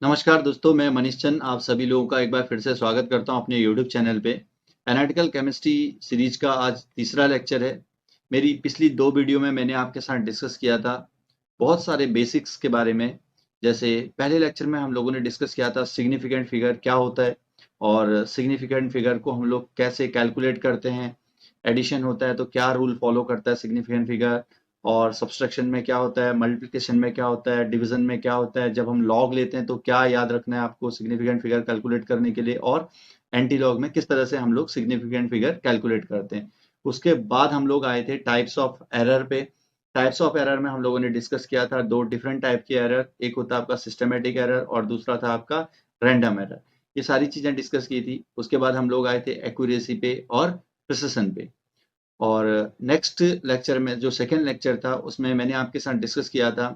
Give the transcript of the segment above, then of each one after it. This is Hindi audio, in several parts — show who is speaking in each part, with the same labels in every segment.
Speaker 1: नमस्कार दोस्तों, मैं मनीष चंद आप सभी लोगों का एक बार फिर से स्वागत करता हूं अपने YouTube चैनल पे। एनालिटिकल केमिस्ट्री सीरीज का आज तीसरा लेक्चर है। मेरी पिछली दो वीडियो में मैंने आपके साथ डिस्कस किया था बहुत सारे बेसिक्स के बारे में। जैसे पहले लेक्चर में हम लोगों ने डिस्कस किया था सिग्निफिकेंट फिगर क्या होता है और सिग्निफिकेंट फिगर को हम लोग कैसे कैलकुलेट करते हैं। एडिशन होता है तो क्या रूल फॉलो करता है सिग्निफिकेंट फिगर, और सब्सट्रैक्शन में क्या होता है, मल्टीप्लिकेशन में क्या होता है, डिवीजन में क्या होता है, जब हम लॉग लेते हैं तो क्या याद रखना है आपको सिग्निफिकेंट फिगर कैलकुलेट करने के लिए, और एंटी लॉग में किस तरह से हम लोग सिग्निफिकेंट फिगर कैलकुलेट करते हैं। उसके बाद हम लोग आए थे टाइप्स ऑफ एरर पे। टाइप्स ऑफ एरर में हम लोगों ने डिस्कस किया था दो डिफरेंट टाइप के एरर, एक होता है आपका सिस्टमेटिक एरर और दूसरा था आपका रैंडम एरर। ये सारी चीजें डिस्कस की थी। उसके बाद हम लोग आए थे एक्यूरेसी पे और प्रिसिशन पे। और नेक्स्ट लेक्चर में जो सेकेंड लेक्चर था उसमें मैंने आपके साथ डिस्कस किया था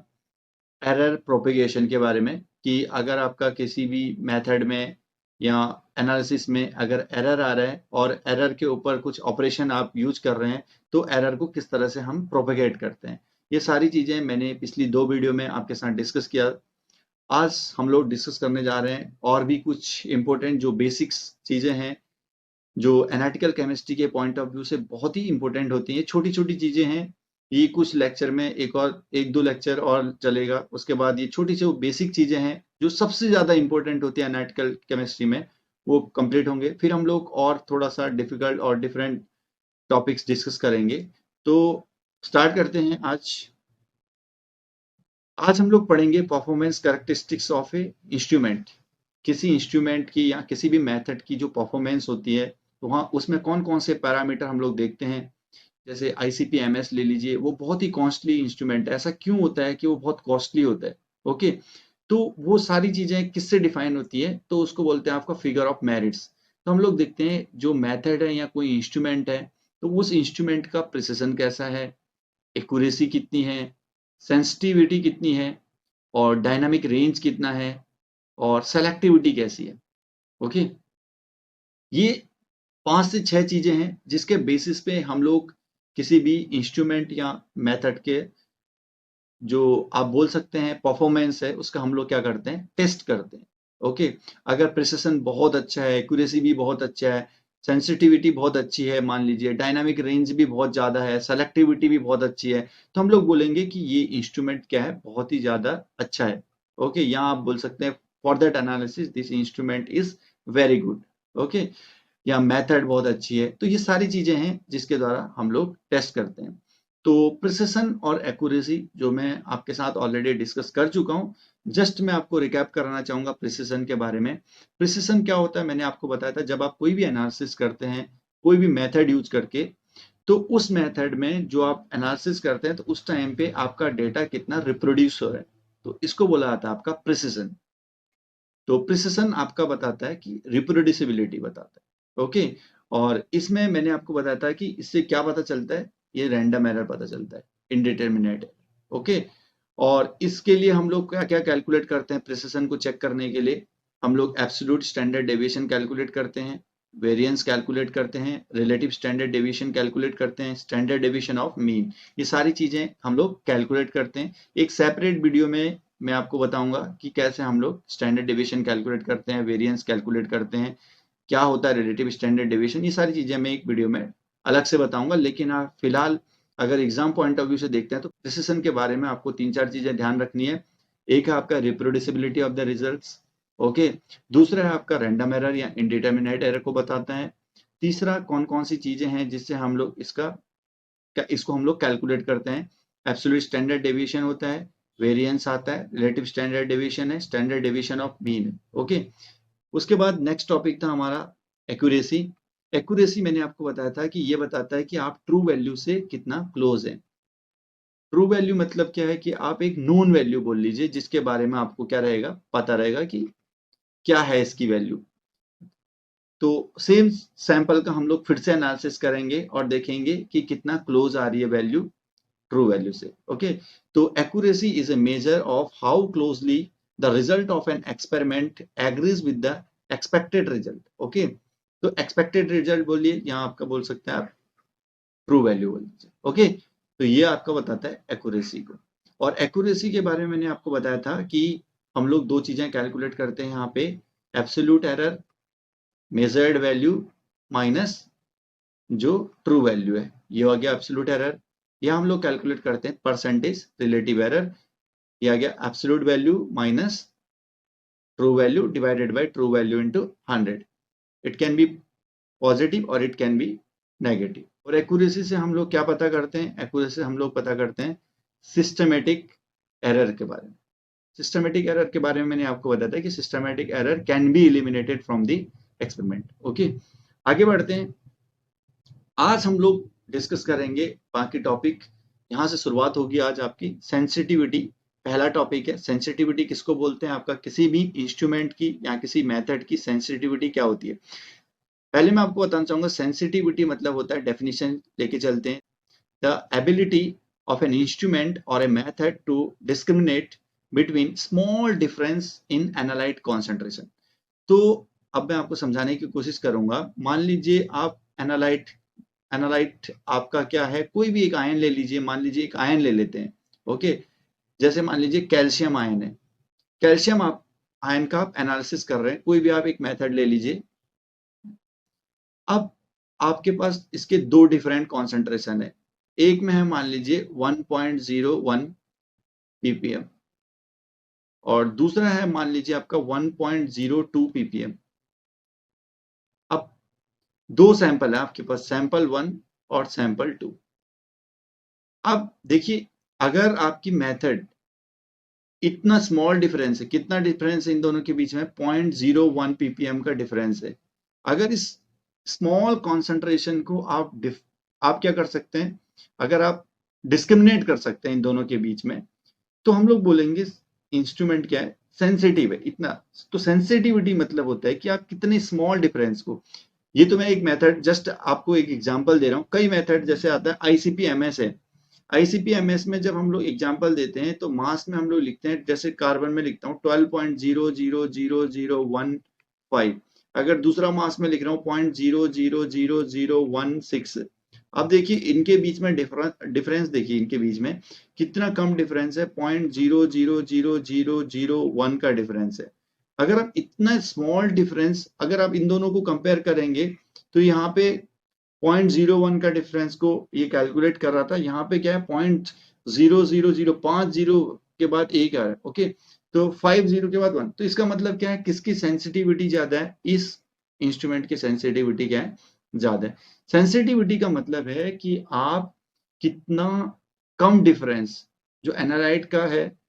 Speaker 1: एरर प्रोपेगेशन के बारे में, कि अगर आपका किसी भी मेथड में या एनालिसिस में अगर एरर आ रहा है और एरर के ऊपर कुछ ऑपरेशन आप यूज कर रहे हैं तो एरर को किस तरह से हम प्रोपेगेट करते हैं। ये सारी चीजें मैंने पिछली दो वीडियो में आपके साथ डिस्कस किया। आज हम लोग डिस्कस करने जा रहे हैं और भी कुछ इंपॉर्टेंट जो बेसिक्स चीजें हैं जो एनालिटिकल केमिस्ट्री के पॉइंट ऑफ व्यू से बहुत ही इंपॉर्टेंट होती हैं। छोटी छोटी चीजें हैं, ये कुछ लेक्चर में एक दो लेक्चर और चलेगा। उसके बाद ये छोटी सी बेसिक चीजें हैं जो सबसे ज्यादा इंपॉर्टेंट होती है एनालिटिकल केमिस्ट्री में, वो कंप्लीट होंगे। फिर हम लोग और थोड़ा सा डिफिकल्ट और डिफरेंट टॉपिक्स डिस्कस करेंगे। तो स्टार्ट करते हैं। आज आज हम लोग पढ़ेंगे performance characteristics of A instrument. किसी इंस्ट्रूमेंट की या किसी भी मेथड की जो परफॉर्मेंस होती है तो वहाँ उसमें कौन कौन से पैरामीटर हम लोग देखते हैं। जैसे ICP-MS ले लीजिए, वो बहुत ही कॉस्टली इंस्ट्रूमेंट है। ऐसा क्यों होता है कि वो बहुत कॉस्टली होता है? ओके, तो वो सारी चीजें किससे डिफाइन होती है तो उसको बोलते हैं आपका फिगर ऑफ मेरिट्स। तो हम लोग देखते हैं जो मेथड है या कोई इंस्ट्रूमेंट है तो उस इंस्ट्रूमेंट का प्रिसिशन कैसा है, एक्यूरेसी कितनी है, सेंसिटिविटी कितनी है, और डायनामिक रेंज कितना है, और सेलेक्टिविटी कैसी है। ओके, ये 5 से 6 चीजें हैं जिसके बेसिस पे हम लोग किसी भी इंस्ट्रूमेंट या मेथड के जो आप बोल सकते हैं परफॉर्मेंस है उसका हम लोग क्या करते हैं, टेस्ट करते हैं। ओके, अगर प्रिसिशन बहुत अच्छा है, एक्यूरेसी भी बहुत अच्छा है, सेंसिटिविटी बहुत अच्छी है, मान लीजिए डायनामिक रेंज भी बहुत ज्यादा है, सेलेक्टिविटी भी बहुत अच्छी है, तो हम लोग बोलेंगे कि ये इंस्ट्रूमेंट क्या है, बहुत ही ज्यादा अच्छा है। ओके, यहाँ आप बोल सकते हैं for that analysis this instrument is very good. Okay, या मेथड बहुत अच्छी है। तो ये सारी चीजें हैं जिसके द्वारा हम लोग टेस्ट करते हैं। तो प्रिसिशन और एक्यूरेसी जो मैं आपके साथ ऑलरेडी डिस्कस कर चुका हूं, जस्ट मैं आपको रिकैप कराना चाहूंगा प्रिसिशन के बारे में। प्रिसिशन क्या होता है मैंने आपको बताया था, जब आप कोई भी एनालिसिस करते हैं कोई भी मेथड यूज करके, तो उस मेथड में जो आप एनालिसिस करते हैं तो उस टाइम पे आपका डेटा कितना रिप्रोड्यूस हो रहा है, तो इसको बोला जाता है आपका प्रिसिशन। तो प्रिसिशन आपका बताता है कि रिप्रोड्यूसिबिलिटी बताता है। ओके, और इसमें मैंने आपको बताया था कि इससे क्या पता चलता है, ये रैंडम एरर पता चलता है, इनडिटर्मिनेट एरर। ओके, और इसके लिए हम लोग क्या क्या कैलकुलेट करते हैं प्रिसिशन को चेक करने के लिए। हम लोग एब्सोल्यूट स्टैंडर्ड डेविएशन कैलकुलेट करते हैं, वेरिएंस कैलकुलेट करते हैं, रिलेटिव स्टैंडर्ड डेविएशन कैलकुलेट करते हैं, स्टैंडर्ड डेविएशन ऑफ मीन, ये सारी चीजें हम लोग कैलकुलेट करते हैं। एक सेपरेट वीडियो में मैं आपको बताऊंगा कि कैसे हम लोग स्टैंडर्ड डेविएशन कैलकुलेट करते हैं, वेरिएंस कैलकुलेट करते हैं, क्या होता है रिलेटिव स्टैंडर्ड डेविएशन। ये सारी चीजें मैं एक वीडियो में अलग से बताऊंगा। लेकिन आप फिलहाल अगर एग्जाम पॉइंट ऑफ व्यू से देखते हैं तो प्रिसिशन के बारे में आपको 3 4 चीजें ध्यान रखनी है। एक है आपका reproducibility of the results. Okay, दूसरा है आपका रैंडम एरर या इनडिटर्मिनेट एरर को बताता है। तीसरा कौन कौन सी चीजें हैं जिससे हम लोग इसको हम लोग कैलकुलेट करते हैं। एब्सोल्यूट स्टैंडर्ड डेविएशन होता है, वेरिएंस आता है, रिलेटिव स्टैंडर्ड डेविएशन है, स्टैंडर्ड डेविएशन ऑफ मीन है। ओके, उसके बाद नेक्स्ट टॉपिक था हमारा एक्यूरेसी। एक्यूरेसी मैंने आपको बताया था कि ये बताता है कि आप ट्रू वैल्यू से कितना क्लोज है। ट्रू वैल्यू मतलब क्या है कि आप एक नोन वैल्यू बोल लीजिए जिसके बारे में आपको क्या रहेगा, पता रहेगा कि क्या है इसकी वैल्यू। तो सेम सैंपल का हम लोग फिर से एनालिसिस करेंगे और देखेंगे कि कितना क्लोज आ रही है वैल्यू ट्रू वैल्यू से। ओके, तो accuracy is a measure of how closely the result of an experiment agrees with the expected result. Okay, तो एक्सपेक्टेड रिजल्ट बोलिए, यहाँ आपका बोल सकते हैं आप ट्रू वैल्यू बोल दीजिए। ओके, तो ये आपका बताता है एक्यूरेसी को। और एक्यूरेसी के बारे में मैंने आपको बताया था कि हम लोग दो चीजें कैलकुलेट करते हैं यहाँ पे, absolute error measured value minus जो ट्रू वैल्यू है, ये हो गया एब्सोल्यूट एरर। या हम लोग कैलकुलेट करते हैं परसेंटेज रिलेटिव एरर, ये आ गया absolute value minus true value divided by true value into 100। It can be positive और इट कैन बी नेगेटिव। और एक्यूरेसी से हम लोग क्या पता करते हैं, एक्यूरेसी से हम लोग पता करते हैं सिस्टमेटिक एरर के बारे में। सिस्टमेटिक एरर के बारे में मैंने आपको बताया था कि systematic error can be eliminated from the experiment. Okay, आगे बढ़ते हैं। आज हम लोग डिस्कस करेंगे बाकी टॉपिक। यहाँ से शुरुआत होगी आज आपकी सेंसिटिविटी। पहला टॉपिक है सेंसिटिविटी किसको बोलते हैं, आपका किसी भी इंस्ट्रूमेंट की या किसी मेथड की सेंसिटिविटी क्या होती है। पहले मैं आपको बताना चाहूंगा सेंसिटिविटी मतलब होता है, डेफिनेशन लेके चलते हैं, the ability of an instrument और a method to discriminate between small difference in analyte concentration. तो अब मैं आपको समझाने की कोशिश करूंगा। मान लीजिए आप एनालाइट आपका क्या है, कोई भी एक आयन ले लीजिए, मान लीजिए एक आयन ले लेते हैं। ओके, जैसे मान लीजिए कैल्शियम आयन है, कैल्शियम आप आयन का आप एनालिसिस कर रहे हैं, कोई भी आप एक मेथड ले लीजिए। अब आपके पास इसके दो डिफरेंट कॉन्सेंट्रेशन है, एक में है मान लीजिए 1.01 ppm और दूसरा है मान लीजिए आपका 1.02 ppm। अब दो सैंपल है आपके पास, सैंपल 1 और सैंपल 2। अब देखिए अगर आपकी मेथड इतना स्मॉल डिफरेंस है, कितना डिफरेंस है इन दोनों के बीच में, 0.01 ppm का डिफरेंस है। अगर इस स्मॉल कॉन्सेंट्रेशन को आप क्या कर सकते हैं, अगर आप डिस्क्रिमिनेट कर सकते हैं इन दोनों के बीच में, तो हम लोग बोलेंगे इंस्ट्रूमेंट क्या है, सेंसिटिव है इतना। तो सेंसिटिविटी मतलब होता है कि आप कितने स्मॉल डिफरेंस को, ये तो मैं एक मेथड जस्ट आपको एक एग्जांपल दे रहा हूं, कई मेथड जैसे आता है आईसीपीएमएस है। आईसीपीएमएस में जब हम लोग एग्जांपल देते हैं तो मास में हम लोग लिखते हैं, जैसे कार्बन में लिखता हूँ 12.0000015। अगर दूसरा मास में लिख रहा हूँ 0.0000016। अब देखिए इनके बीच में डिफरेंस देखिए, इनके बीच में कितना कम डिफरेंस है, 0.0000001 का डिफरेंस है। अगर आप इतना स्मॉल डिफरेंस अगर आप इन दोनों को कंपेयर करेंगे तो यहाँ पे 0.01 का डिफरेंस को ये कैलकुलेट कर रहा था, यहाँ पे क्या है 0.00050 के बाद एक आ रहा है। ओके, तो 50 के बाद 1, तो इसका मतलब क्या है, किसकी सेंसिटिविटी ज्यादा है, इस इंस्ट्रूमेंट की सेंसिटिविटी क्या है, ज्यादा है। सेंसिटिविटी का मतलब है कि आप कितना कम डिफरेंस जो एनालाइट का है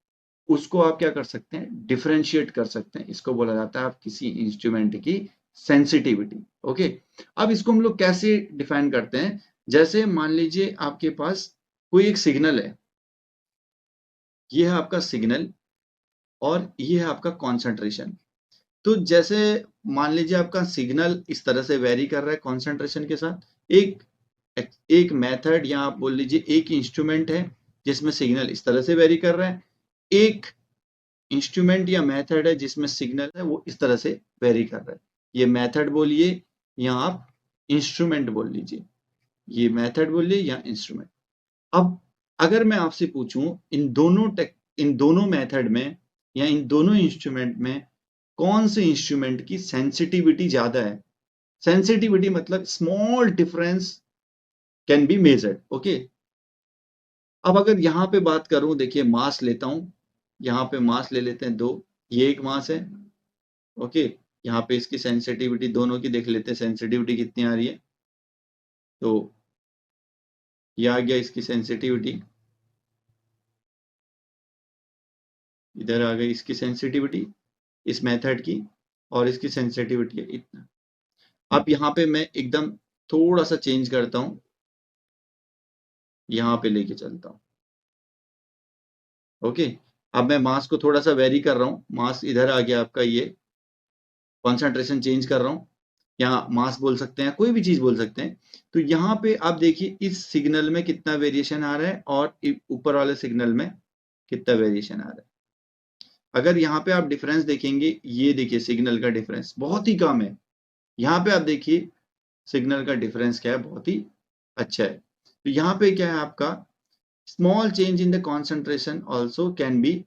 Speaker 1: उसको आप क्या कर सकते हैं, डिफरेंशिएट कर सकते हैं। इसको बोला जाता है आप किसी इंस्ट्रूमेंट की सेंसिटिविटी। ओके, अब इसको हम लोग कैसे डिफाइन करते हैं, जैसे मान लीजिए आपके पास कोई एक सिग्नल है, ये है आपका सिग्नल और ये है आपका कॉन्सेंट्रेशन। तो जैसे मान लीजिए आपका सिग्नल इस तरह से वेरी कर रहा है कॉन्सेंट्रेशन के साथ, एक एक मेथड या आप बोल लीजिए एक इंस्ट्रूमेंट है जिसमें सिग्नल इस तरह से वेरी कर रहा है, एक इंस्ट्रूमेंट या मेथड है जिसमें सिग्नल है वो इस तरह से वेरी कर रहा है। ये मेथड बोलिए या आप इंस्ट्रूमेंट बोल लीजिए, ये मेथड बोलिए या इंस्ट्रूमेंट। अब अगर मैं आपसे पूछूं इन दोनों मेथड में या इन दोनों इंस्ट्रूमेंट में कौन से इंस्ट्रूमेंट की सेंसिटिविटी ज्यादा है, सेंसिटिविटी मतलब small difference can be measured. Okay, अब अगर यहां पे बात करूं, देखिए मास लेता हूं, यहाँ पे मास ले लेते हैं 2, ये एक मास है। ओके, यहाँ पे इसकी सेंसिटिविटी दोनों की देख लेते हैं, सेंसिटिविटी कितनी आ रही है। तो ये आ गया इसकी सेंसिटिविटी, इधर आ गई इसकी सेंसिटिविटी इस मेथड की, और इसकी सेंसिटिविटी है इतना। अब यहाँ पे मैं एकदम थोड़ा सा चेंज करता हूँ, यहाँ पे लेके चलता हूँ। ओके, अब मैं मास को थोड़ा सा वेरी कर रहा हूँ, मास इधर आ गया आपका, ये कॉन्सेंट्रेशन चेंज कर रहा हूँ, यहाँ मास बोल सकते हैं, कोई भी चीज बोल सकते हैं। तो यहाँ पे आप देखिए इस सिग्नल में कितना वेरिएशन आ रहा है और ऊपर वाले सिग्नल में कितना वेरिएशन आ रहा है। अगर यहाँ पे आप डिफरेंस देखेंगे, ये देखिए सिग्नल का डिफरेंस बहुत ही कम है, यहाँ पे आप देखिए सिग्नल का डिफरेंस क्या है, बहुत ही अच्छा है। तो यहाँ पे क्या है आपका, small change in the concentration also can be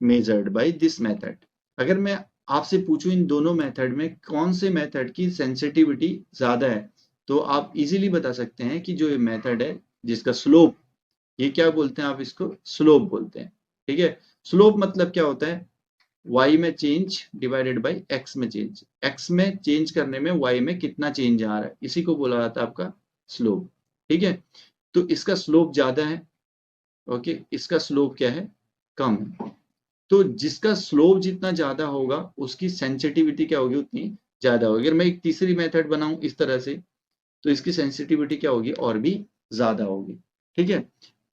Speaker 1: measured by this method. अगर मैं आपसे पूछूं इन दोनों मेथड में कौन से मेथड की सेंसिटिविटी ज्यादा है, तो आप इजीली बता सकते हैं कि जो ये मेथड है जिसका स्लोप, ये क्या बोलते हैं, आप इसको स्लोप बोलते हैं। ठीक है, स्लोप मतलब क्या होता है, y में चेंज डिवाइडेड बाय x में चेंज, x में चेंज करने में y में कितना चेंज आ रहा है, इसी को बोला जाता है आपका स्लोप। ठीक है, तो इसका स्लोप ज्यादा है, ओके, इसका स्लोप क्या है, कम है। तो जिसका स्लोप जितना ज्यादा होगा उसकी सेंसिटिविटी क्या होगी, उतनी ज्यादा होगी। अगर मैं एक तीसरी मेथड बनाऊं इस तरह से, तो इसकी सेंसिटिविटी क्या होगी, और भी ज्यादा होगी। ठीक है,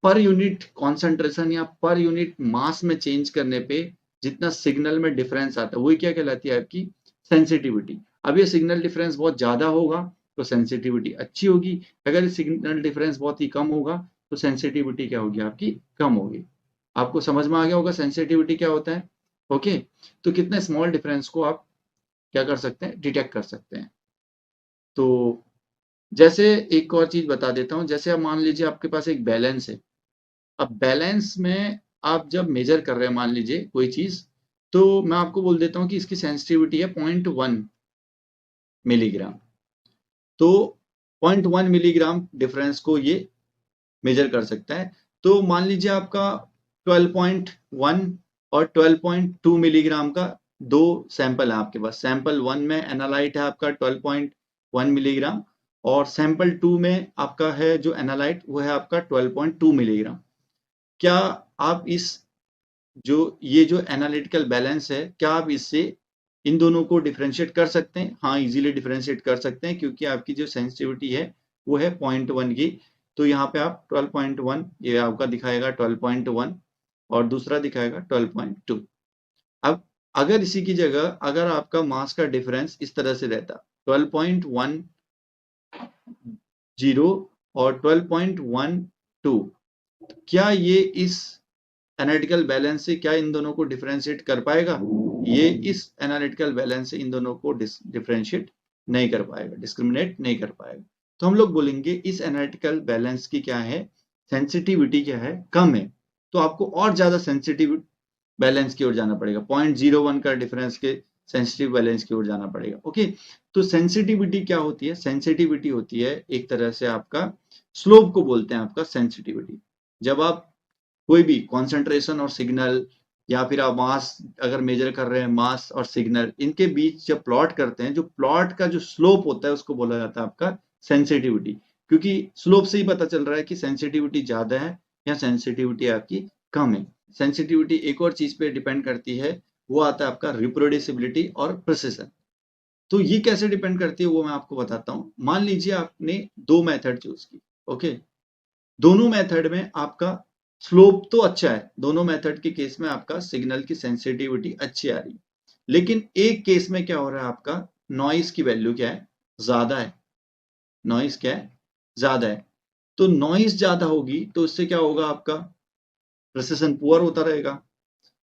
Speaker 1: पर यूनिट कॉन्सेंट्रेशन या पर यूनिट मास में चेंज करने पे जितना सिग्नल में डिफरेंस आता है वही क्या कहलाती है, आपकी सेंसिटिविटी। अब ये सिग्नल डिफरेंस बहुत ज्यादा होगा तो सेंसिटिविटी अच्छी होगी, अगर सिग्नल डिफरेंस बहुत ही कम होगा तो सेंसिटिविटी क्या होगी, आपकी कम होगी। आपको समझ में आ गया होगा सेंसिटिविटी क्या होता है। ओके, तो कितने स्मॉल डिफरेंस को आप क्या कर सकते हैं, डिटेक्ट कर सकते हैं। तो जैसे एक और चीज बता देता हूं, जैसे आप मान लीजिए आपके पास एक बैलेंस है। अब बैलेंस में आप जब मेजर कर रहे हैं मान लीजिए कोई चीज, तो मैं आपको बोल देता हूं कि इसकी सेंसिटिविटी है 0.1 मिलीग्राम। तो 0.1 मिलीग्राम डिफरेंस को ये मेजर कर सकता है। तो मान लीजिए आपका 12.1 और 12.2 मिलीग्राम का दो सैंपल है आपके पास। सैंपल 1 में एनालाइट है आपका 12.1 मिलीग्राम, और सैंपल 2 में आपका है जो एनालाइट वो है आपका 12.2 मिलीग्राम। क्या आप इस जो ये जो एनालिटिकल बैलेंस है, क्या आप इससे इन दोनों को डिफरेंशिएट कर सकते हैं? हाँ, इजीली डिफरेंशिएट कर सकते हैं, क्योंकि आपकी जो सेंसिटिविटी है वो है 0.1 की। तो यहाँ पे आप 12.1, ये आपका दिखाएगा 12.1 और दूसरा दिखाएगा 12.2। अब अगर इसी की जगह अगर आपका मास का डिफरेंस इस तरह से रहता 12.10 और 12.12, क्या ये इस एनालिटिकल बैलेंस से क्या इन दोनों को डिफरेंशिएट कर पाएगा? ये इस एनालिटिकल बैलेंस से इन दोनों को डिफरेंशिएट नहीं कर पाएगा, डिस्क्रिमिनेट नहीं कर पाएगा। तो हम लोग बोलेंगे इस एनालिटिकल बैलेंस की क्या है, सेंसिटिविटी क्या है, कम है। तो आपको और ज्यादा सेंसिटिव बैलेंस की ओर जाना पड़ेगा, 0.01 का डिफरेंस के सेंसिटिव बैलेंस की ओर जाना पड़ेगा। ओके, तो सेंसिटिविटी क्या होती है, सेंसिटिविटी होती है एक तरह से आपका स्लोप को बोलते हैं आपका सेंसिटिविटी। जब आप कोई भी कॉन्सेंट्रेशन और सिग्नल, या फिर आप मास अगर मेजर कर रहे हैं, मास और सिग्नल इनके बीच जब प्लॉट करते हैं, जो प्लॉट का जो स्लोप होता है उसको बोला जाता है आपका सेंसिटिविटी। क्योंकि स्लोप से ही पता चल रहा है कि सेंसिटिविटी ज्यादा है या सेंसिटिविटी आपकी कम है। सेंसिटिविटी एक और चीज पे डिपेंड करती है, वो आता है आपका रिप्रोड्यूसिबिलिटी और प्रिसिशन। तो ये कैसे डिपेंड करती है वो मैं आपको बताता हूँ। मान लीजिए आपने दो मेथड चूज की, ओके, दोनों मेथड में आपका स्लोप तो अच्छा है, दोनों मेथड के केस में आपका सिग्नल की सेंसिटिविटी अच्छी आ रही है। लेकिन एक केस में क्या हो रहा है, आपका नॉइस की वैल्यू क्या है, ज्यादा है। नॉइस क्या है, ज्यादा है। तो नॉइस ज्यादा होगी तो इससे क्या होगा, आपका प्रिसिशन पुअर होता रहेगा।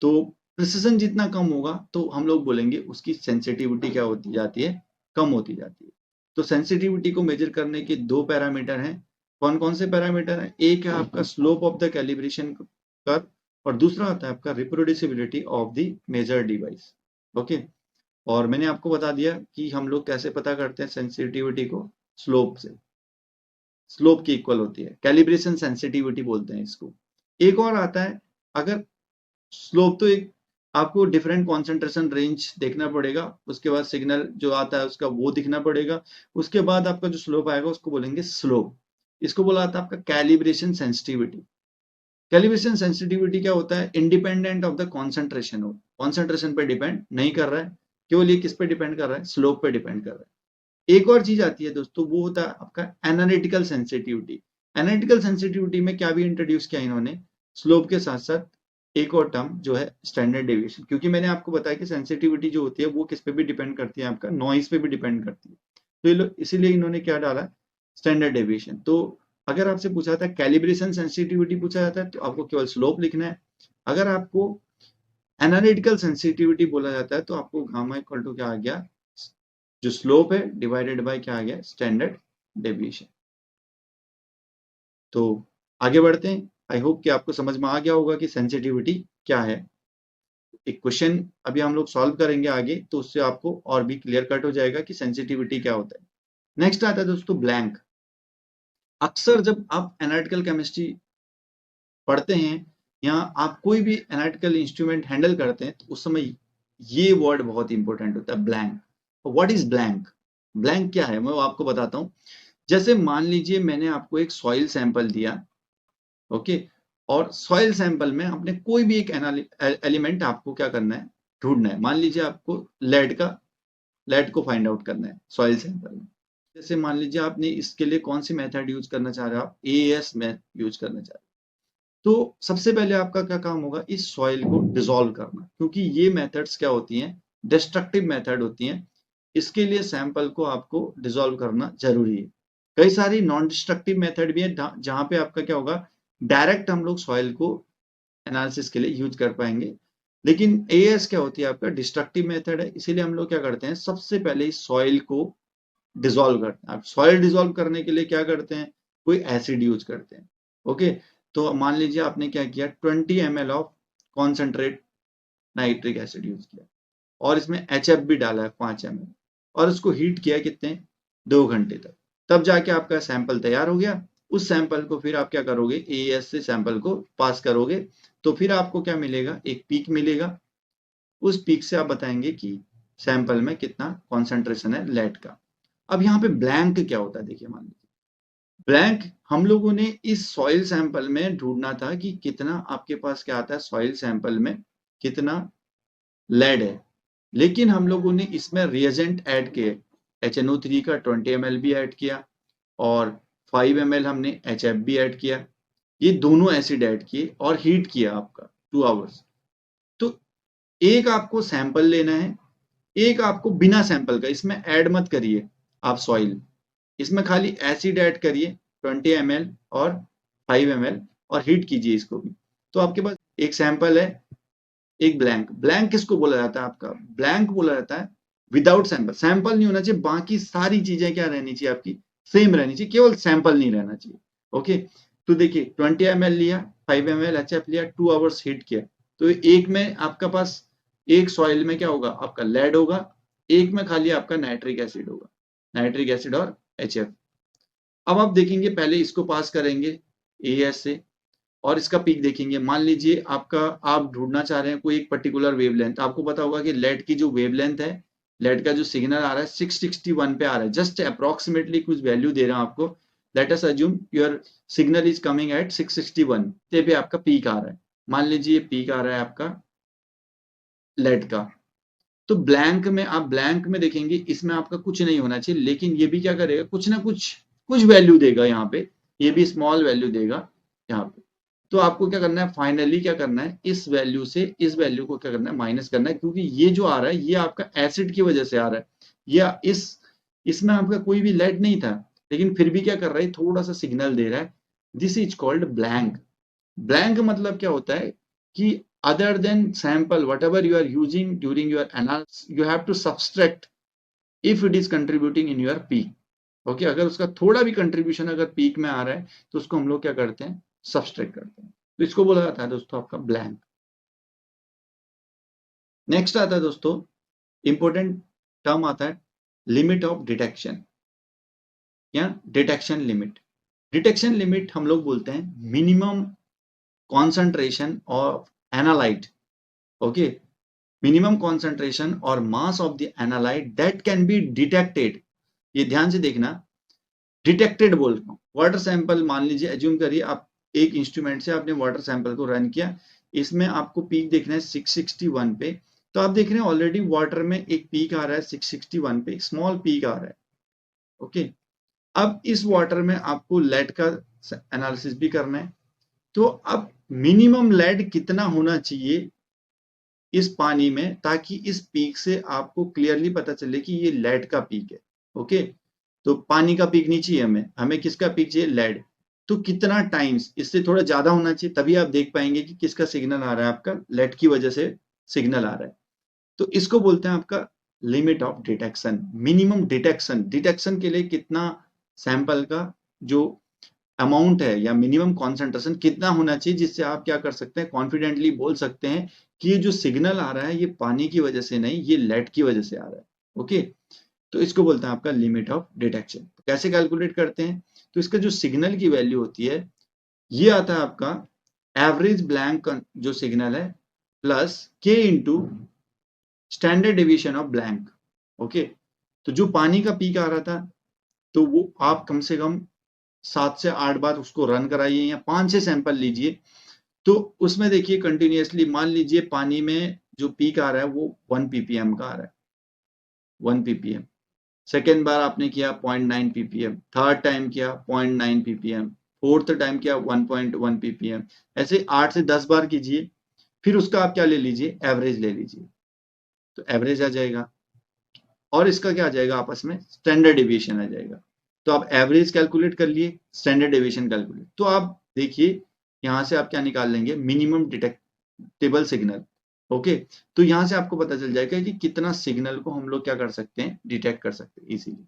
Speaker 1: तो प्रिसिशन जितना कम होगा तो हम लोग बोलेंगे उसकी सेंसिटिविटी क्या होती जाती है, कम होती जाती है। तो सेंसिटिविटी को मेजर करने के दो पैरामीटर हैं। कौन कौन से पैरामीटर हैं? एक है आपका slope of the calibration curve, और दूसरा आता है आपका reproducibility of the measure device. Okay, और मैंने आपको बता दिया कि हम लोग कैसे पता करते हैं सेंसिटिविटी को, स्लोप से। स्लोप की इक्वल होती है, कैलिब्रेशन सेंसिटिविटी बोलते हैं इसको। एक और आता है, अगर स्लोप तो एक आपको डिफरेंट कॉन्सेंट्रेशन रेंज देखना पड़ेगा, उसके बाद सिग्नल जो आता है उसका वो दिखना पड़ेगा, उसके बाद आपका जो स्लोप आएगा उसको बोलेंगे स्लोप। इसको बोला जाता है आपका कैलिब्रेशन सेंसिटिविटी। कैलिब्रेशन सेंसिटिविटी क्या होता है, इंडिपेंडेंट ऑफ द कॉन्सेंट्रेशन हो, कॉन्सेंट्रेशन पे डिपेंड नहीं कर रहा है, केवल ये किस पे डिपेंड कर रहा है, स्लोप पे डिपेंड कर रहा है। एक और चीज आती है दोस्तों, वो होता है आपका एनालिटिकल सेंसिटिविटी। एनालिटिकल सेंसिटिविटी में क्या भी इंट्रोड्यूस किया इन्होंने, स्लोप के साथ साथ एक और टर्म जो है स्टैंडर्ड डेविएशन। क्योंकि मैंने आपको बताया कि सेंसिटिविटी जो होती है वो किस पे भी डिपेंड करती है, आपका नॉइस पे भी डिपेंड करती है। तो ये लोग इसीलिए इन्होंने क्या डाला, स्टैंडर्ड डेविएशन। तो अगर आपसे पूछा जाता है कैलिब्रेशन सेंसिटिविटी पूछा जाता है तो आपको केवल स्लोप लिखना है। अगर आपको एनालिटिकल सेंसिटिविटी बोला जाता है तो आपको गामा इक्वल टू क्या आ गया, जो स्लोप है डिवाइडेड बाय क्या आ गया, स्टैंडर्ड डेविएशन। तो आगे बढ़ते हैं। आई होप कि आपको समझ में आ गया होगा कि सेंसिटिविटी क्या है। एक क्वेश्चन अभी हम लोग सॉल्व करेंगे आगे, तो उससे आपको और भी क्लियर कट हो जाएगा कि सेंसिटिविटी क्या होता है। नेक्स्ट आता है दोस्तों ब्लैंक। अक्सर जब आप एनालिटिकल केमिस्ट्री पढ़ते हैं या आप कोई भी एनालिटिकल इंस्ट्रूमेंट हैंडल करते हैं, तो उस समय ये वर्ड बहुत इंपॉर्टेंट होता है, blank. What is blank? Blank क्या है मैं वो आपको बताता हूँ। जैसे मान लीजिए मैंने आपको एक सॉइल सैंपल दिया, ओके, और सॉइल सैंपल में आपने कोई भी एक एलिमेंट आपको क्या करना है, ढूंढना है। मान लीजिए आपको लेड को फाइंड आउट करना है सॉइल सैंपल में। जैसे मान लीजिए आपने इसके लिए कौन सी मेथड यूज करना चाह रहे हो, आप एएस में यूज करना चाह रहे हो। तो सबसे पहले आपका क्या काम होगा, इस सॉइल को डिसॉल्व करना, क्योंकि ये मेथड्स क्या होती हैं, डिस्ट्रक्टिव मेथड होती हैं। इसके लिए सैंपल को आपको डिसॉल्व करना जरूरी है। कई सारी नॉन डिस्ट्रक्टिव मेथड भी है जहां पे आपका क्या होगा, डायरेक्ट हम लोग सॉइल को एनालिसिस के लिए यूज कर पाएंगे। लेकिन एएस क्या होती है, आपका डिस्ट्रक्टिव मेथड है। इसीलिए हम लोग क्या करते हैं, सबसे पहले इस सॉइल को डिसॉल्व करते हैं। आप सॉइल डिसॉल्व करने के लिए क्या करते हैं, कोई एसिड यूज करते हैं। ओके, तो मान लीजिए आपने क्या किया, 20 ml of concentrate nitric acid use किया और इसमें HF भी डाला है 5 ml, और उसको हीट किया कितने, 2 घंटे तक। तब जाके आपका सैंपल तैयार हो गया। उस सैंपल को फिर आप क्या करोगे, एएस से सैंपल को पास करोगे, तो फिर आपको क्या मिलेगा, एक पीक मिलेगा। उस पीक से आप बताएंगे कि सैंपल में कितना कॉन्सेंट्रेशन है लेड का। अब यहाँ पे ब्लैंक क्या होता है, देखिए मान लीजिए ब्लैंक, हम लोगों ने इस सॉइल सैंपल में ढूंढना था कि कितना आपके पास क्या आता है, सॉइल सैंपल में कितना लेड है। लेकिन हम लोगों ने इसमें रिएजेंट ऐड किए, HNO3 का 20 ml भी ऐड किया और 5 ml हमने HF भी ऐड किया। ये दोनों एसिड ऐड किए और हीट किया आपका 2 आवर्स। तो एक आपको सैंपल लेना है, एक आपको बिना सैंपल का, इसमें ऐड मत करिए आप सॉइल, इसमें खाली एसिड ऐड करिए 20 ml और 5 ml और हीट कीजिए इसको भी। तो आपके पास एक सैंपल है, एक ब्लैंक। ब्लैंक किसको बोला जाता है, आपका ब्लैंक बोला जाता है विदाउट सैंपल। सैंपल नहीं होना चाहिए, बाकी सारी चीजें क्या रहनी चाहिए आपकी, सेम रहनी चाहिए, केवल सैंपल नहीं रहना चाहिए। ओके, तो देखिए 20 ml लिया, 5 ml HF लिया, 2 आवर्स हीट किया। तो एक में आपका पास, एक सॉइल में क्या होगा, आपका लेड होगा, एक में खाली आपका नाइट्रिक एसिड होगा, नाइट्रिक एसिड और HF। अब आप देखेंगे, पहले इसको पास करेंगे एएस से और इसका पीक देखेंगे। मान लीजिए आपका, आप ढूंढना चाह रहे हैं कोई एक पर्टिकुलर वेवलेंथ। आपको पता होगा कि लेड की जो वेवलेंथ है, लेड का जो सिग्नल आ रहा है 661 पे आ रहा है। जस्ट अप्रोक्सीमेटली कुछ वैल्यू दे रहा हूं आपको। Let us assume your signal is coming at 661 पे आपका पीक आ रहा है। मान लीजिए पीक आ रहा है आपका लेड का। तो ब्लैंक में, आप ब्लैंक में देखेंगे, इसमें आपका कुछ नहीं होना चाहिए, लेकिन ये भी क्या करेगा, कुछ ना कुछ कुछ वैल्यू देगा यहाँ पे। ये भी स्मॉल वैल्यू देगा यहाँ पे। तो आपको क्या करना है, फाइनली क्या करना है, इस वैल्यू से इस वैल्यू को क्या करना है, माइनस करना है, क्योंकि ये जो आ रहा है ये आपका एसिड की वजह से आ रहा है। या इसमें आपका कोई भी लेड नहीं था, लेकिन फिर भी क्या कर रहा है, थोड़ा सा सिग्नल दे रहा है। This is called blank. Blank मतलब क्या होता है कि other than sample whatever you are using during your analysis, you have to subtract if it is contributing in your peak. Okay, अगर उसका थोड़ा भी कंट्रीब्यूशन अगर पीक में आ रहा है, तो उसको हम लोग क्या करते हैं, सब्सट्रैक्ट करते हैं। तो इसको बोला जाता है दोस्तों आपका ब्लैंक। नेक्स्ट आता है दोस्तों, इंपॉर्टेंट टर्म आता है लिमिट ऑफ डिटेक्शन या डिटेक्शन लिमिट। डिटेक्शन लिमिट हम लोग बोलते हैं minimum concentration of analyte. Okay, minimum concentration और mass of the analyte that can be detected. ये ध्यान से देखना, डिटेक्टेड बोल रहा हूं। वाटर सैंपल मान लीजिए, एज्यूम करिए आप एक इंस्ट्रूमेंट से आपने वाटर सैंपल को रन किया, इसमें आपको पीक देखना है 661 पे। तो आप देख रहे हैं ऑलरेडी वाटर में एक पीक आ रहा है 661 पे, एक स्मॉल पीक आ रहा है। ओके, अब इस वाटर में आपको लेड का एनालिसिस भी करना है। तो अब मिनिमम लेड कितना होना चाहिए इस पानी में, ताकि इस पीक से आपको क्लियरली पता चले कि ये लेड का पीक है। ओके, तो पानी का पीक नहीं चाहिए हमें, हमें किसका पीक चाहिए, लेड। तो कितना टाइम्स, इससे थोड़ा ज्यादा होना चाहिए, तभी आप देख पाएंगे कि किसका सिग्नल आ रहा है, आपका लेड की वजह से सिग्नल आ रहा है। तो इसको बोलते हैं आपका limit of detection, minimum detection. Detection के लिए कितना सैंपल का जो अमाउंट है या मिनिमम कॉन्सेंट्रेशन कितना होना चाहिए जिससे आप क्या कर सकते हैं, कॉन्फिडेंटली बोल सकते हैं कि ये जो सिग्नल आ रहा है ये पानी की वजह से नहीं, ये लेड की वजह से आ रहा है। ओके, तो इसको बोलते हैं आपका लिमिट ऑफ डिटेक्शन। कैसे कैलकुलेट करते हैं, तो इसका जो सिग्नल की वैल्यू होती है ये आता है आपका एवरेज ब्लैंक जो सिग्नल है प्लस के into standard deviation of blank. Okay, तो जो पानी का पीक आ रहा था तो वो आप कम से कम 7 से 8 बार उसको रन कराइए या 5 से सैंपल लीजिए, तो उसमें देखिए कंटिन्यूअसली मान लीजिए पानी में जो पीक आ रहा है वो 1 ppm का आ रहा है, 1 ppm। सेकेंड बार आपने किया 0.9 ppm, थर्ड टाइम किया 0.9 ppm, फोर्थ टाइम किया 1.1 ppm। ऐसे 8 से 10 बार कीजिए, फिर उसका आप क्या ले लीजिए, एवरेज ले लीजिए, तो एवरेज आ जाएगा और इसका क्या आ जाएगा आपस में, स्टैंडर्ड डेविएशन आ जाएगा। तो आप एवरेज कैलकुलेट कर लिए, स्टैंडर्ड डेविएशन कैलकुलेट, तो आप देखिए यहां से आप क्या निकाल लेंगे, मिनिमम डिटेक्टेबल सिग्नल। ओके, तो यहां से आपको पता चल जाएगा कि कितना सिग्नल को हम लोग क्या कर सकते हैं, डिटेक्ट कर सकते हैं इजीली।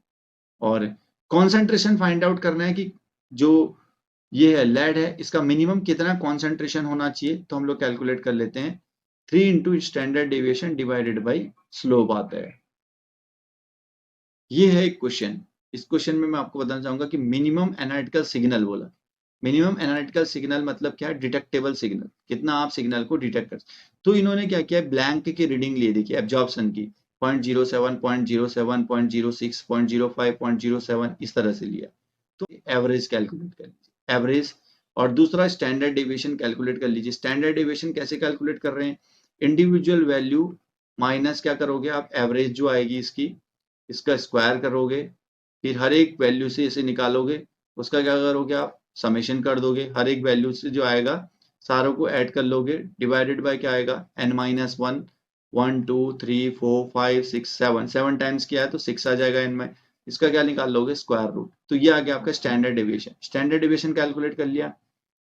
Speaker 1: और कॉन्सेंट्रेशन फाइंड आउट करना है कि जो ये है लेड है इसका मिनिमम कितना कॉन्सेंट्रेशन होना चाहिए, तो हम लोग कैलकुलेट कर लेते हैं 3 into standard deviation divided by slope आता है। ये है एक क्वेश्चन। इस क्वेश्चन में मैं आपको बताना चाहूंगा कि मिनिमम एनालिटिकल सिग्नल बोला। मिनिमम एनालिटिकल सिग्नल मतलब क्या है, डिटेक्टेबल सिग्नल, कितना आप सिग्नल को डिटेक्ट कर। तो इन्होंने क्या किया, ब्लैंक की रीडिंग लिए, देखिए एब्जॉर्प्शन की 0.07 0.07 0.06 0.05 0.07 इस तरह से लिया। तो एवरेज कैलकुलेट कर लीजिए, एवरेज। और दूसरा स्टैंडर्ड डेविएशन कैलकुलेट कर लीजिए। स्टैंडर्ड डेविएशन कैसे कैलकुलेट कर रहे हैं, इंडिविजुअल वैल्यू माइनस क्या करोगे आप, एवरेज जो आएगी इसकी, इसका स्क्वायर करोगे, फिर हर एक वैल्यू से इसे निकालोगे, उसका क्या करोगे आप, समेशन कर दोगे, हर एक वैल्यू से जो आएगा सारों को ऐड कर लोगे, डिवाइडेड बाय क्या आएगा, n-1, 1 2 3 4 5 6 7, 7 टाइम्स किया है तो 6 आ जाएगा n में, इसका क्या निकाल लोगे, स्क्वायर रूट। तो ये आ गया आपका standard deviation. Standard deviation calculate कर लिया।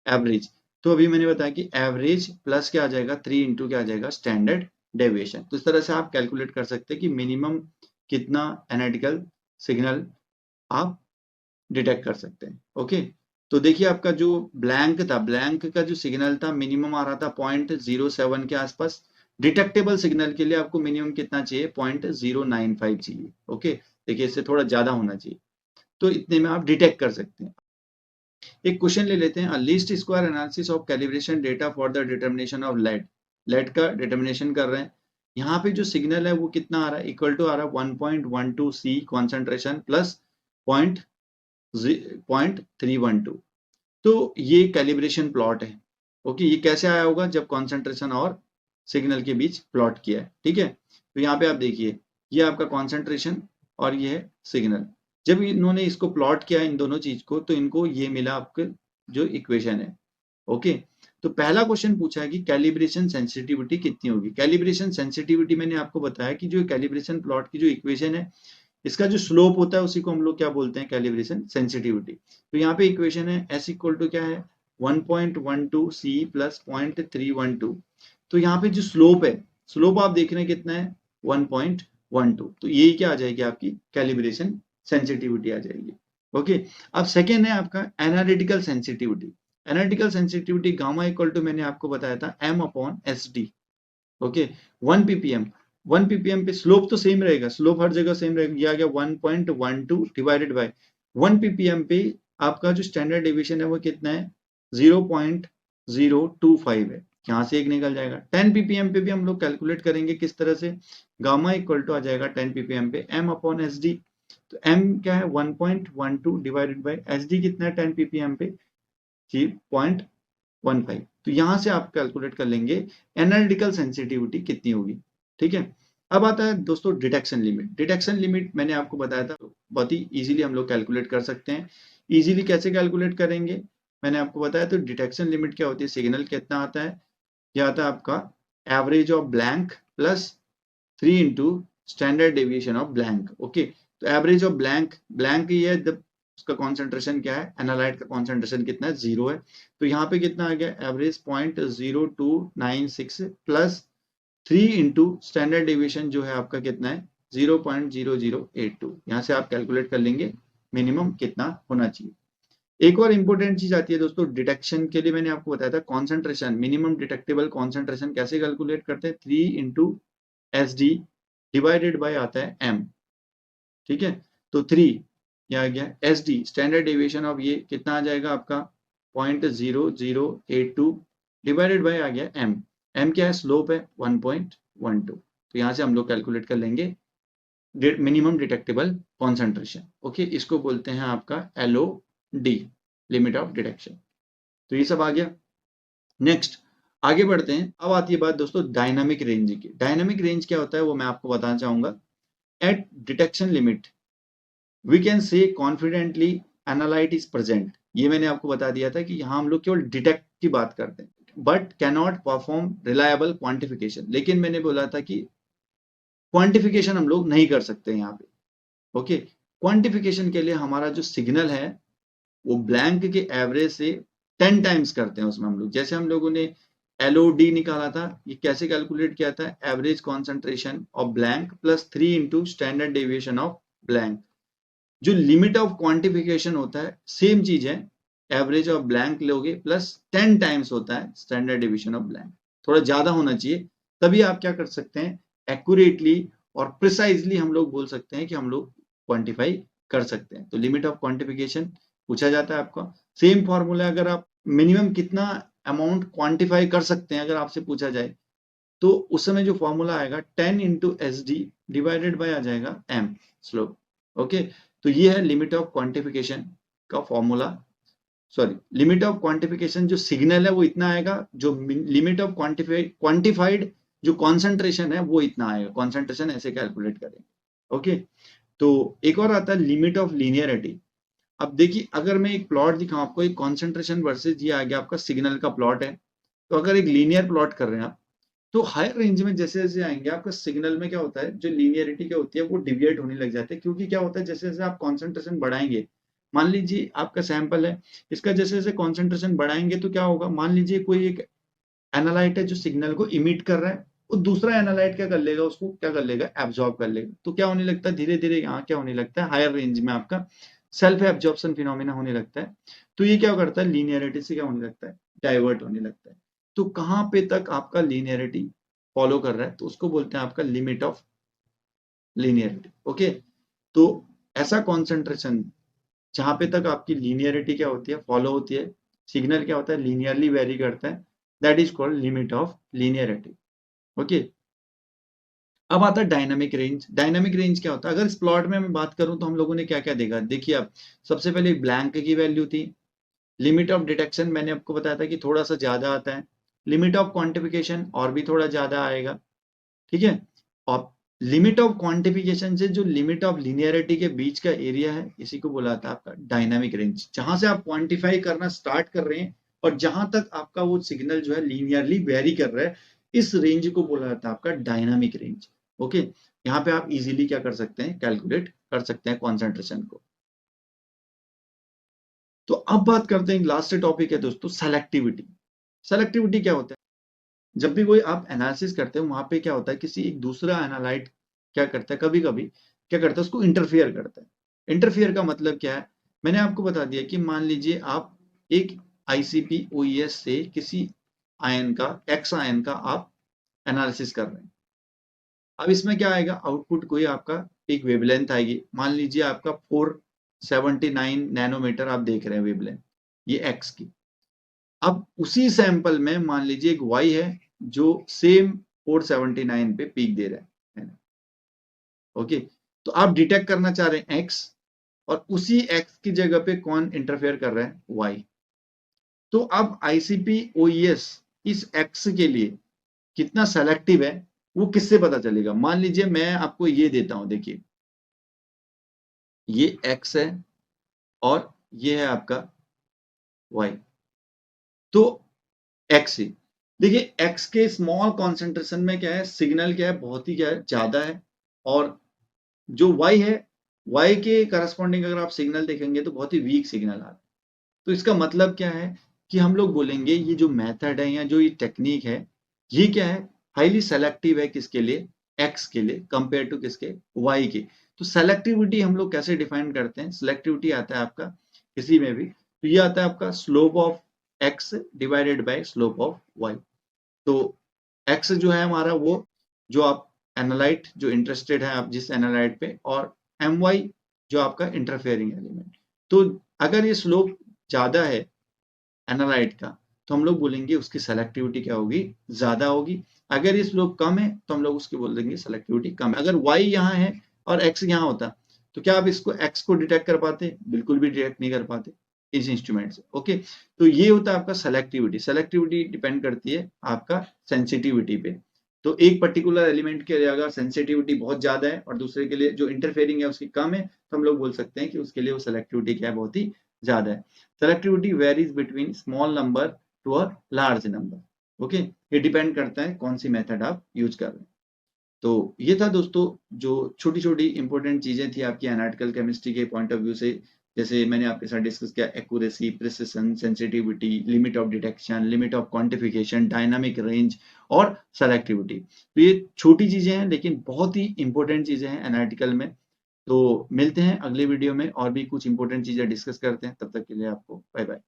Speaker 1: एवरेज, तो अभी मैंने बताया कि एवरेज प्लस क्या आ जाएगा, 3 इंटू क्या आ जाएगा, स्टैंडर्ड डेविएशन। तो इस तरह से आप कैलकुलेट कर सकते हैं कि मिनिमम कितना एनालिटिकल सिग्नल आप डिटेक्ट कर सकते हैं। ओके, तो देखिए आपका जो ब्लैंक था, ब्लैंक का जो सिग्नल था मिनिमम आ रहा था 0.07 के आसपास। डिटेक्टेबल सिग्नल के लिए आपको मिनिमम कितना चाहिए, 0.095 चाहिए। ओके, देखिए इससे थोड़ा ज्यादा होना चाहिए, तो इतने में आप डिटेक्ट कर सकते हैं। एक क्वेश्चन ले लेते हैं, least square analysis of calibration data for the determination of lead. Lead का डिटर्मिनेशन कर रहे हैं। यहाँ पे जो सिग्नल है वो कितना आ रहा है, इक्वल टू आ रहा है 1.12 सी कॉन्सेंट्रेशन प्लस पॉइंट 0.312। तो ये कैलिब्रेशन प्लॉट है। ओके, ये कैसे आया होगा, जब कॉन्सेंट्रेशन और सिग्नल के बीच प्लॉट किया है। ठीक है, तो यहाँ पे आप देखिए ये आपका कॉन्सेंट्रेशन और ये है सिग्नल। जब इन्होंने इसको प्लॉट किया इन दोनों चीज को, तो इनको ये मिला आपके जो इक्वेशन है। ओके, तो पहला क्वेश्चन पूछा है कि कैलिब्रेशन सेंसिटिविटी कितनी होगी। कैलिब्रेशन सेंसिटिविटी मैंने आपको बताया कि जो कैलिब्रेशन प्लॉट की जो इक्वेशन है, इसका जो स्लोप होता है उसी को हम लोग क्या बोलते हैं, कैलिब्रेशन सेंसिटिविटी। तो यहाँ पे इक्वेशन है S इक्वल टू क्या है, 1.12 C प्लस 0.312। तो यहाँ पे जो स्लोप है, स्लोप आप देख रहे हैं कितना है, 1.12। तो यही क्या आ जाएगी, आपकी कैलिब्रेशन सेंसिटिविटी आ जाएगी। ओके, अब सेकेंड है आपका analytical sensitivity. Analytical sensitivity gamma equal to मैंने आपको बताया था m/SD। ओके, 1 ppm, 1 ppm पे स्लोप तो सेम रहेगा, स्लोप हर जगह सेम रहेगा, ये आ गया 1.12 डिवाइडेड बाय 1 ppm पे आपका जो स्टैंडर्ड डेविएशन है वो कितना है, 0.025 है, यहाँ से एक निकल जाएगा। 10 ppm पे भी हम लोग कैलकुलेट करेंगे किस तरह से, गामा इक्वल टू आ जाएगा 10 ppm पे m/SD। तो m क्या है, 1.12 डिवाइडेड बाय SD कितना है 10 ppm पे, 0.15। तो यहां से आप कैलकुलेट कर लेंगे एनालिटिकल सेंसिटिविटी कितनी होगी। ठीक है, अब आता है दोस्तों डिटेक्शन लिमिट। डिटेक्शन लिमिट मैंने आपको बताया था, बहुत ही इजीली हम लोग कैलकुलेट कर सकते हैं। इजीली कैसे कैलकुलेट करेंगे, मैंने आपको बताया। तो डिटेक्शन लिमिट क्या होती है, सिग्नल कितना आता है, यह आता है आपका average of blank plus 3 into standard deviation of blank. Okay, तो एवरेज ऑफ ब्लैंक, ब्लैंक ये है जब उसका कॉन्सेंट्रेशन क्या है, एनालाइट का कॉन्सेंट्रेशन कितना है, 0 है। तो यहाँ पे कितना आ गया, average 0.0296 plus 3 into standard deviation जो है आपका कितना है, 0.0082। यहाँ से आप कैलकुलेट कर लेंगे मिनिमम कितना होना चाहिए। एक और इंपॉर्टेंट चीज आती है दोस्तों डिटेक्शन के लिए, मैंने आपको बताया था कॉन्सेंट्रेशन, मिनिमम डिटेक्टेबल कॉन्सेंट्रेशन कैसे कैलकुलेट करते हैं, 3 × SD डिवाइडेड बाय आता है M, ठीक है। तो 3 क्या आ गया, SD स्टैंडर्ड डेविएशन ऑफ ये कितना आ जाएगा आपका 0.0082 डिवाइडेड बाय आ गया M, M क्या है, स्लोप है 1.12। तो यहाँ से हम लोग कैलकुलेट कर लेंगे मिनिमम डिटेक्टेबल कॉन्सेंट्रेशन। ओके, इसको बोलते हैं आपका LOD, लिमिट ऑफ डिटेक्शन। तो ये सब आ गया। नेक्स्ट आगे बढ़ते हैं। अब आती है बात दोस्तों डायनामिक रेंज की। डायनामिक रेंज क्या होता है वो मैं आपको बताना चाहूंगा। At detection limit we can say confidently analyte is present. ये मैंने आपको बता दिया था कि यहाँ हम लोग केवल डिटेक्ट की बात करते हैं but cannot perform reliable quantification. लेकिन मैंने बोला था कि क्वांटिफिकेशन हम लोग नहीं कर सकते यहाँ पे। ओके, क्वांटिफिकेशन के लिए हमारा जो सिग्नल है वो ब्लैंक के एवरेज से 10 टाइम्स करते हैं उसमें हम लोग। जैसे हम लोगों ने LOD निकाला था, ये कैसे कैलकुलेट किया था, average concentration of blank plus 3 × standard deviation of blank. जो लिमिट ऑफ क्वांटिफिकेशन होता है सेम चीज है, एवरेज ऑफ ब्लैंक लोगे प्लस 10 टाइम्स होता है स्टैंडर्ड डेविएशन ऑफ ब्लैंक। थोड़ा ज्यादा होना चाहिए, तभी आप क्या कर सकते हैं, एक्यूरेटली और प्रिसाइजली हम लोग बोल सकते हैं कि हम लोग क्वांटिफाई कर सकते हैं। तो लिमिट ऑफ क्वांटिफिकेशन पूछा जाता है आपका। सेम फॉर्मूला, अगर आप मिनिमम कितना अमाउंट क्वांटिफाई कर सकते हैं अगर आपसे पूछा जाए, तो उस समय जो फॉर्मूला आएगा 10 × SD डिवाइडेड बाय आ जाएगा M, स्लोप। ओके, तो ये है लिमिट ऑफ क्वांटिफिकेशन का formula. Sorry, limit of quantification जो सिग्नल है वो इतना आएगा, जो लिमिट ऑफ क्वांटिफाइड जो कॉन्सेंट्रेशन है वो इतना आएगा। कॉन्सेंट्रेशन ऐसे कैलकुलेट करेंगे। ओके, तो एक और आता है लिमिट ऑफ लीनियरिटी। अब देखिए, अगर मैं एक प्लॉट दिखाऊं आपको, एक कॉन्सेंट्रेशन वर्सेज ये आ गया आपका सिग्नल का प्लॉट है। तो अगर एक लीनियर प्लॉट कर रहे हैं आप, तो हायर रेंज में जैसे जैसे आएंगे आपका सिग्नल में क्या होता है, जो लीनियरिटी क्या होती है वो डिविएट होने लग जाते हैं। क्योंकि क्या होता है, जैसे जैसे आप कॉन्सेंट्रेशन बढ़ाएंगे, मान लीजिए आपका सैंपल है, इसका जैसे जैसे कॉन्सेंट्रेशन बढ़ाएंगे तो क्या होगा, मान लीजिए कोई एक एनालाइट है जो सिग्नल को इमिट कर रहा है, वो दूसरा एनालाइट क्या कर लेगा, उसको क्या कर लेगा, एब्जॉर्ब कर लेगा। तो क्या होने लगता है, धीरे धीरे यहाँ क्या होने लगता है, हायर रेंज में आपका सेल्फ एब्जॉर्प्शन फिनोमिना होने लगता है। तो ये क्या करता है, लीनियरिटी से क्या होने लगता है, डाइवर्ट होने लगता है। तो कहाँ पे तक आपका लीनियरिटी फॉलो कर रहा है, तो उसको बोलते हैं आपका लिमिट ऑफ लीनियरिटी। ओके, तो ऐसा कॉन्सेंट्रेशन जहां पे तक आपकी लीनियरिटी क्या होती है, फॉलो होती है, सिग्नल क्या होता है, लीनियरली वेरी करता है, that is called limit of linearity. Okay, अब आता है डायनामिक रेंज। डायनामिक रेंज क्या होता है, अगर इस प्लॉट में मैं बात करूं तो हम लोगों ने क्या क्या देखा, देखिए आप, सबसे पहले ब्लैंक की वैल्यू थी, लिमिट ऑफ डिटेक्शन मैंने आपको बताया था कि थोड़ा सा ज्यादा आता है, लिमिट ऑफ क्वांटिफिकेशन और भी थोड़ा ज्यादा आएगा, ठीक है। और लिमिट ऑफ क्वांटिफिकेशन से जो लिमिट ऑफ लिनियरिटी के बीच का एरिया है, इसी को बोला था आपका डायनामिक रेंज। जहां से आप क्वांटिफाई करना स्टार्ट कर रहे हैं और जहां तक आपका वो सिग्नल जो है लीनियरली वेरी कर रहा है, इस रेंज को बोला जाता है आपका डायनामिक रेंज। ओके, यहाँ पे आप इजीली क्या कर सकते हैं, कैलकुलेट कर सकते हैं कॉन्सेंट्रेशन को। तो अब बात करते हैं, लास्ट टॉपिक है दोस्तों, सेलेक्टिविटी। सेलेक्टिविटी क्या होता है, जब भी कोई आप एनालिसिस करते हो वहां पे क्या होता है, किसी एक दूसरा एनालाइट क्या करता है, कभी कभी क्या करता है, उसको इंटरफियर करता है। इंटरफियर का मतलब क्या है, मैंने आपको बता दिया कि मान लीजिए आप एक ICP OES से किसी आयन का, एक्स आयन का आप एनालिसिस कर रहे हैं। अब इसमें क्या आएगा, आउटपुट कोई आपका एक वेवलेंथ आएगी, मान लीजिए आपका 479 नैनोमीटर आप देख रहे हैं वेवलेंथ, ये एक्स की। अब उसी सैंपल में मान लीजिए एक वाई है जो सेम 479 पे पीक दे रहा है ना। ओके, तो आप डिटेक्ट करना चाह रहे हैं एक्स, और उसी एक्स की जगह पे कौन इंटरफेयर कर रहा है, वाई। तो अब ICP OES इस एक्स के लिए कितना सेलेक्टिव है वो किससे पता चलेगा, मान लीजिए मैं आपको ये देता हूं, देखिए ये एक्स है और ये है आपका वाई। तो एक्स ही, देखिए एक्स के स्मॉल कॉन्सेंट्रेशन में क्या है, सिग्नल क्या है, बहुत ही क्या है, ज्यादा है। और जो वाई है, वाई के करस्पॉन्डिंग अगर आप सिग्नल देखेंगे तो बहुत ही वीक सिग्नल आ रहा है। तो इसका मतलब क्या है कि हम लोग बोलेंगे ये जो मेथड है या जो ये टेक्निक है, ये क्या है, हाईली सेलेक्टिव है, किसके लिए, एक्स के लिए, कंपेयर टू किसके, वाई के। तो सेलेक्टिविटी हम लोग कैसे डिफाइन करते हैं, सिलेक्टिविटी आता है आपका किसी में भी, तो ये आता है आपका slope of X divided by slope of Y. तो एक्स जो है हमारा वो जो आप एनालाइट जो इंटरेस्टेड है आप जिस एनालाइट पे, और एम वाई जो आपका इंटरफेयरिंग एलिमेंट। तो अगर ये स्लोप ज्यादा है एनालाइट का, तो हम लोग बोलेंगे उसकी सेलेक्टिविटी क्या होगी, ज्यादा होगी। अगर ये स्लोप कम है तो हम लोग उसकी बोल देंगे सेलेक्टिविटी कम है। अगर y यहाँ है और x यहाँ होता, तो क्या आप इसको x को डिटेक्ट कर पाते? बिल्कुल भी डिटेक्ट नहीं कर पाते इस इंस्ट्रूमेंट से। ओके, तो ये होता है आपका सेलेक्टिविटी। सेलेक्टिविटी डिपेंड करती है आपका सेंसिटिविटी पे। तो एक पर्टिकुलर एलिमेंट के लिए अगर सेंसिटिविटी बहुत ज्यादा है और दूसरे के लिए जो इंटरफेयरिंग है उसकी कम है, तो हम लोग बोल सकते हैं कि उसके लिए वो सेलेक्टिविटी क्या है, बहुत ही ज्यादा है। Selectivity varies between small number to a large number. Okay, ये डिपेंड करता है कौन सी मेथड आप यूज कर रहे हैं। तो ये था दोस्तों जो छोटी छोटी इंपॉर्टेंट चीजें थी आपकी एनालिटिकल केमिस्ट्री के पॉइंट ऑफ व्यू से। जैसे मैंने आपके साथ डिस्कस किया accuracy, precision, sensitivity, limit of detection, limit of quantification, dynamic range और सेलेक्टिविटी। तो ये छोटी चीजें हैं लेकिन बहुत ही इंपॉर्टेंट चीजें हैं एनालिटिकल में। तो मिलते हैं अगले वीडियो में और भी कुछ इंपॉर्टेंट चीजें डिस्कस करते हैं। तब तक के लिए आपको बाय बाय।